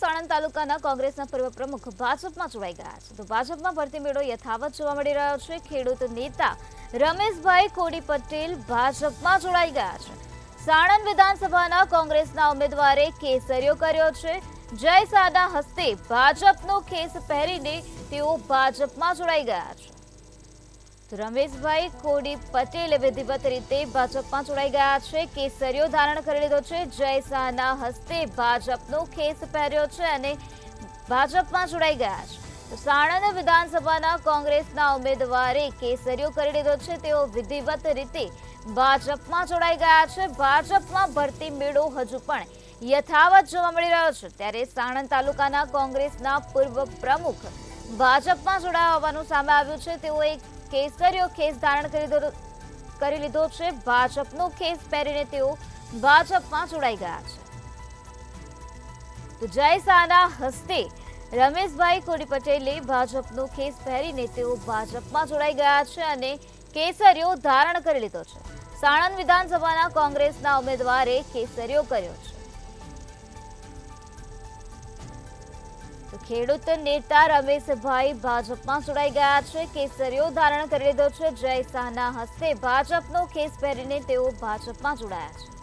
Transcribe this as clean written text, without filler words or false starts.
સાણંદ તાલુકાના કોંગ્રેસના પૂર્વ પ્રમુખ ભાજપમાં જોડાઈ ગયા છે. તો ભાજપમાં ભરતી મેળો યથાવત જોવા મળી રહ્યો છે. ખેડૂત નેતા રમેશભાઈ કોડી પટેલ ભાજપમાં જોડાઈ ગયા છે. સાણંદ વિધાનસભાના કોંગ્રેસના ઉમેદવારે કેસરીયો કર્યો છે. જય શાહના હસ્તે ભાજપનો ખેસ પહેરીને તેઓ ભાજપમાં જોડાઈ ગયા છે. રમેશભાઈ કોડી પટેલે વિધિવત રીતે ભાજપમાં જોડાઈ ગયા છે. કેસરીયો ધારણ કરી લીધો છે. જય શાહના હસ્તે ભાજપનો ખેસ પહેર્યો છે અને ભાજપમાં જોડાઈ ગયા છે. તો સાણંદ વિધાનસભાના કોંગ્રેસના ઉમેદવારે કેસરીયો કરી લીધો છે. તેઓ વિધિવત રીતે ભાજપમાં જોડાઈ ગયા છે. ભાજપમાં ભરતી મેળો હજુ પણ યથાવત જોવા મળી રહ્યો છે. ત્યારે સાણંદ તાલુકાના કોંગ્રેસના પૂર્વ પ્રમુખ ભાજપમાં જોડાયા હોવાનું સામે આવ્યું છે. તેઓ એક કેસરીયો ખેસ ધારણ કરી લીધો છે. ભાજપનો ખેસ પહેરીને તેઓ ભાજપમાં જોડાઈ ગયા છે. તો જય શાહના હસ્તે રમેશભાઈ કોડી પટેલે ભાજપનો ખેસ પહેરીને તેઓ ભાજપમાં જોડાઈ ગયા છે અને કેસરીયો ધારણ કરી લીધો છે. સાણંદ વિધાનસભાના કોંગ્રેસના ઉમેદવારે કેસરીયો કર્યો છે. ખેડૂત નેતા રમેશભાઈ ભાજપમાં જોડાઈ ગયા છે. કેસરીયો ધારણ કરી લીધો છે. જય શાહના હસ્તે ભાજપનો ખેસ પહેરીને તેઓ ભાજપમાં જોડાયા છે.